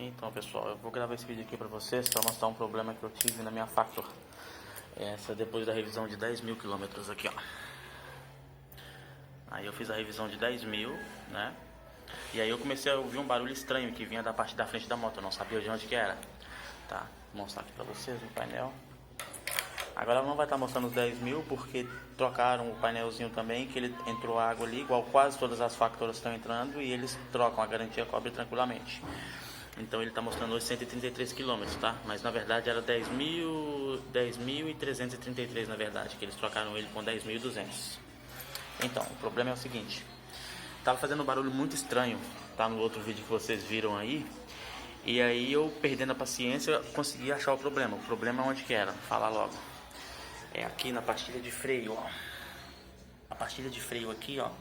Então pessoal, eu vou gravar esse vídeo aqui pra vocês para mostrar um problema que eu tive na minha Factor. Essa depois da revisão de 10 mil quilômetros aqui, ó. Aí eu fiz a revisão de 10 mil, né? E aí eu comecei a ouvir um barulho estranho que vinha da parte da frente da moto, eu não sabia de onde que era. Tá, vou mostrar aqui pra vocês no painel. Agora não vai estar mostrando os 10 mil porque trocaram o painelzinho também, que ele entrou água ali, igual quase todas as Factoras estão entrando, e eles trocam, a garantia cobre tranquilamente. Então ele está mostrando hoje 133 km, tá? Mas na verdade era 10.333 na verdade, que eles trocaram ele com 10.200. Então, o problema é o seguinte. Tava fazendo um barulho muito estranho, tá? No outro vídeo que vocês viram aí. E aí eu, perdendo a paciência, consegui achar o problema. O problema é onde que era? Vou falar logo. É aqui na pastilha de freio, ó. A pastilha de freio aqui, ó.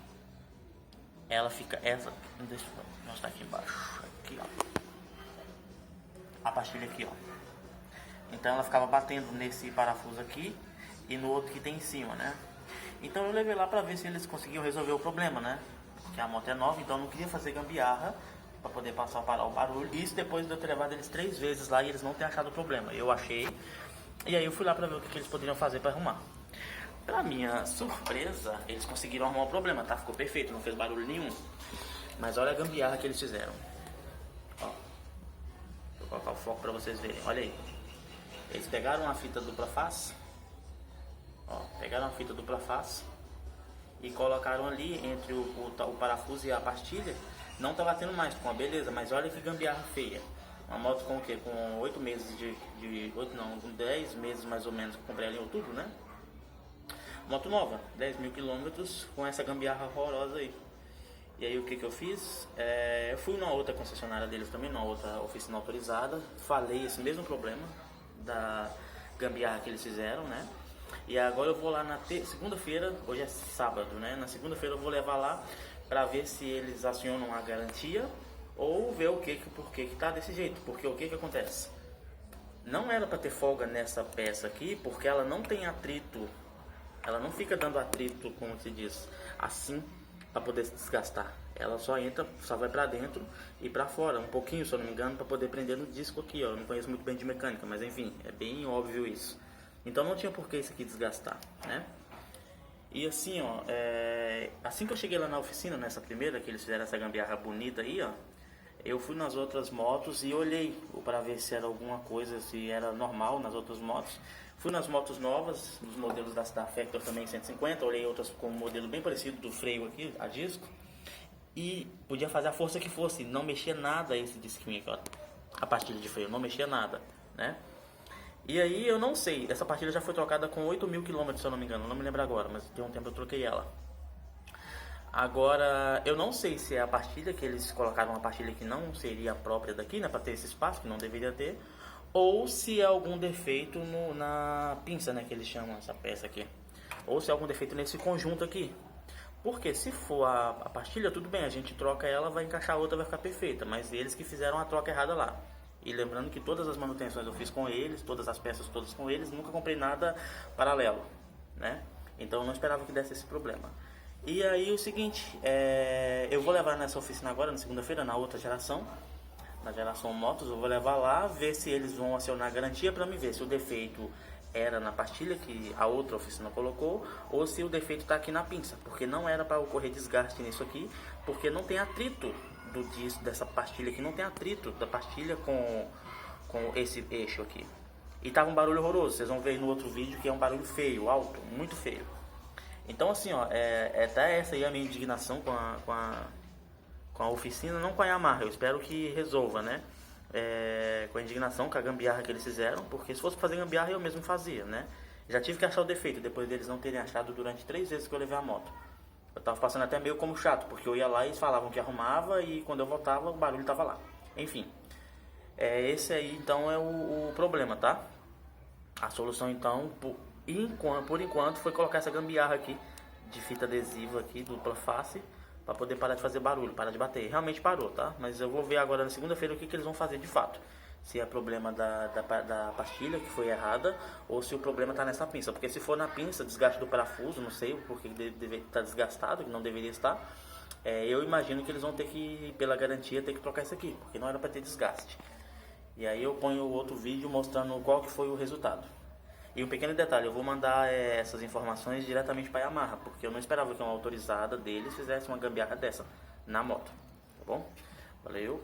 Ela fica... Deixa eu mostrar aqui embaixo. Aqui, ó. A pastilha aqui, ó. Então ela ficava batendo nesse parafuso aqui e no outro que tem em cima, né? Então eu levei lá pra ver se eles conseguiam resolver o problema, né? Porque a moto é nova, então eu não queria fazer gambiarra pra poder passar a parar o barulho. Isso depois de eu ter levado eles 3 vezes lá e eles não ter achado o problema. Eu achei. E aí eu fui lá pra ver o que eles poderiam fazer pra arrumar. Pra minha surpresa, eles conseguiram arrumar o problema, tá? Ficou perfeito, não fez barulho nenhum. Mas olha a gambiarra que eles fizeram. Ó. Vou colocar o foco pra vocês verem. Olha aí. Eles pegaram uma fita dupla face. Ó, pegaram a fita dupla face e colocaram ali entre o parafuso e a pastilha. Não tá batendo mais, com uma beleza, mas olha que gambiarra feia. Uma moto com o quê? Com 8 meses com 10 meses mais ou menos, que eu comprei ela em outubro, né? Moto nova, 10 mil quilômetros, com essa gambiarra horrorosa aí. E aí o que eu fiz? Eu fui numa outra concessionária deles também, numa outra oficina autorizada. Falei esse mesmo problema da gambiarra que eles fizeram, né? E agora eu vou lá na segunda-feira, hoje é sábado, né? Na segunda-feira eu vou levar lá pra ver se eles acionam a garantia ou ver por que tá desse jeito. Porque o que acontece? Não era pra ter folga nessa peça aqui, porque ela não tem atrito. Ela não fica dando atrito, como se diz, assim, para poder se desgastar. Ela só entra, só vai para dentro e para fora, um pouquinho, se eu não me engano, para poder prender no disco aqui, ó. Eu não conheço muito bem de mecânica, mas enfim, é bem óbvio isso. Então não tinha por que isso aqui desgastar, né? E assim, ó, assim que eu cheguei lá na oficina, nessa primeira, que eles fizeram essa gambiarra bonita aí, ó, eu fui nas outras motos e olhei para ver se era alguma coisa, se era normal nas outras motos. Fui nas motos novas, nos modelos da Factor também 150, olhei outras com um modelo bem parecido do freio aqui, a disco. E podia fazer a força que fosse, não mexia nada esse disquinho aqui, ó. A pastilha de freio, não mexia nada, né? E aí eu não sei, essa pastilha já foi trocada com 8 mil quilômetros, se eu não me engano, não me lembro agora, mas tem um tempo eu troquei ela. Agora, eu não sei se é a pastilha, que eles colocaram uma pastilha que não seria própria daqui, né, para ter esse espaço, que não deveria ter, ou se é algum defeito na pinça, né, que eles chamam essa peça aqui, ou se é algum defeito nesse conjunto aqui. Porque se for a pastilha, tudo bem, a gente troca ela, vai encaixar a outra, vai ficar perfeita, mas eles que fizeram a troca errada lá. E lembrando que todas as manutenções eu fiz com eles, todas as peças todas com eles, nunca comprei nada paralelo, né? Então eu não esperava que desse esse problema. E aí o seguinte, eu vou levar nessa oficina agora, na segunda-feira, na outra geração, na geração motos, eu vou levar lá, ver se eles vão acionar a garantia para me ver se o defeito era na pastilha que a outra oficina colocou, ou se o defeito está aqui na pinça, porque não era para ocorrer desgaste nisso aqui, porque não tem atrito do disco dessa pastilha aqui, não tem atrito da pastilha com esse eixo aqui. E tava um barulho horroroso, vocês vão ver no outro vídeo que é um barulho feio, alto, muito feio. Então assim, ó, tá essa aí a minha indignação com a oficina, não com a Yamaha, eu espero que resolva, né? Com a indignação, com a gambiarra que eles fizeram, porque se fosse fazer gambiarra eu mesmo fazia, né? Já tive que achar o defeito, depois deles não terem achado durante 3 vezes que eu levei a moto. Eu tava passando até meio como chato, porque eu ia lá e eles falavam que arrumava e quando eu voltava o barulho tava lá. Enfim, esse aí então é o problema, tá? A solução então, por enquanto, foi colocar essa gambiarra aqui de fita adesiva aqui, dupla face, para poder parar de fazer barulho, parar de bater. Realmente parou, tá? Mas eu vou ver agora na segunda-feira o que eles vão fazer de fato. Se é problema da pastilha que foi errada ou se o problema está nessa pinça. Porque se for na pinça, desgaste do parafuso, não sei porque deve estar desgastado, que não deveria estar. Eu imagino que eles vão ter que, pela garantia, ter que trocar isso aqui, porque não era para ter desgaste. E aí eu ponho outro vídeo mostrando qual que foi o resultado. E um pequeno detalhe, eu vou mandar essas informações diretamente para a Yamaha, porque eu não esperava que uma autorizada deles fizesse uma gambiarra dessa na moto, tá bom? Valeu!